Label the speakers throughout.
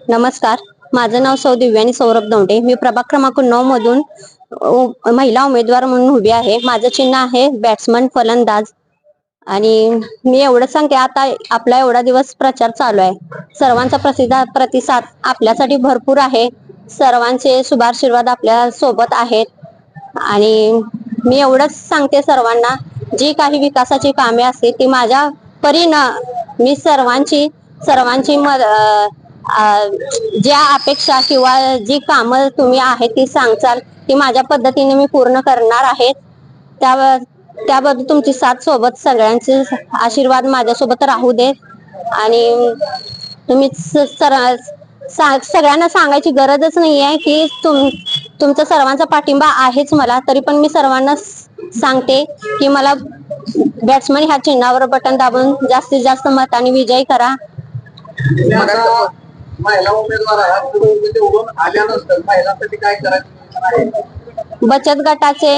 Speaker 1: नमस्कार, माझं नाव सौ दिव्यानी सौरभ दौंडे. मी प्रभाग क्रमांक 9 मधून महिला उमेदवार म्हणून उभी आहे. माझं चिन्ह आहे बॅट्समन फलंदाज. आणि मी एवढं सांगते, आता आपला एवढा दिवस प्रचार चालू आहे. सर्वांचा प्रतिसाद आपल्यासाठी भरपूर आहे. सर्वांचे शुभाशीर्वाद आपल्या सोबत आहेत. आणि मी एवढंच सांगते सर्वांना, जी काही विकासाची कामे असतील ती माझ्या परीनं मी सर्वांची ज्या अपेक्षा किंवा जी कामं तुम्ही आहेत ती सांगचाल ती माझ्या पद्धतीने मी पूर्ण करणार आहे. त्याबद्दल तुमची साथ सोबत सगळ्यांचे आशीर्वाद माझ्यासोबत राहू दे. आणि तुम्ही सगळ्यांना सांगायची गरजच नाही आहे की तुमचा सर्वांचा पाठिंबा आहेच मला. तरी पण मी सर्वांना सांगते की मला बॅट्समन ह्या चिन्हावर बटन दाबून जास्तीत जास्त मताने विजयी करा.
Speaker 2: महिला उमेदवार आल्यानंतर महिलांसाठी काय करायचं?
Speaker 1: बचत गटाचे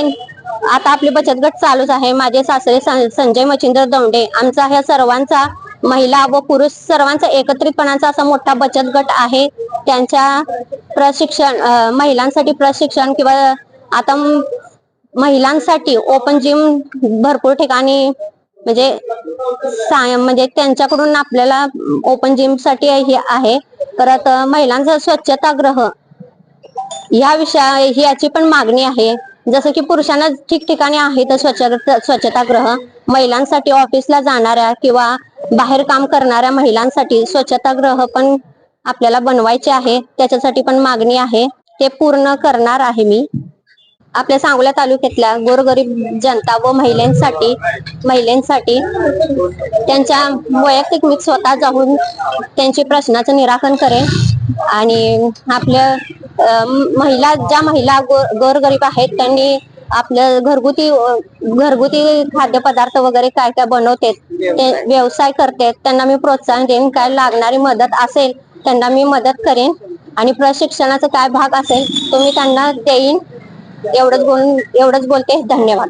Speaker 1: आता आपले बचत गट चालूच आहे. माझे सासरे संजय मच्छिंद्र दौंडे, आमचा ह्या सर्वांचा महिला व पुरुष सर्वांचा एकत्रितपणाचा असा मोठा बचत गट आहे. त्यांच्या महिलांसाठी प्रशिक्षण किंवा आता महिलांसाठी ओपन जिम भरपूर ठिकाणी म्हणजे त्यांच्याकडून आपल्याला ओपन जिम साठी हे आहे. परत महिलांचा स्वच्छतागृह याची पण मागणी आहे. जसं की पुरुषांना ठिकठिकाणी आहे तर स्वच्छतागृह, महिलांसाठी ऑफिसला जाणाऱ्या किंवा बाहेर काम करणाऱ्या महिलांसाठी स्वच्छतागृह पण आपल्याला बनवायचे आहे. त्याच्यासाठी पण मागणी आहे, ते पूर्ण करणार आहे मी. आपल्या सांगोला तालुक्यातल्या गोरगरीब जनता व महिलांसाठी त्यांच्या वैयक्तिक मी स्वतः जाऊन त्यांच्या प्रश्नाचं निराकरण करेन. आणि आपल्या ज्या महिला गोरगरीब आहेत त्यांनी आपल्या घरगुती खाद्यपदार्थ वगैरे काय काय बनवते, ते व्यवसाय करते, त्यांना मी प्रोत्साहन देईन. काय लागणारी मदत असेल त्यांना मी मदत करेन. आणि प्रशिक्षणाचा काय भाग असेल तो मी त्यांना देईन. एवढंच बोलते. धन्यवाद.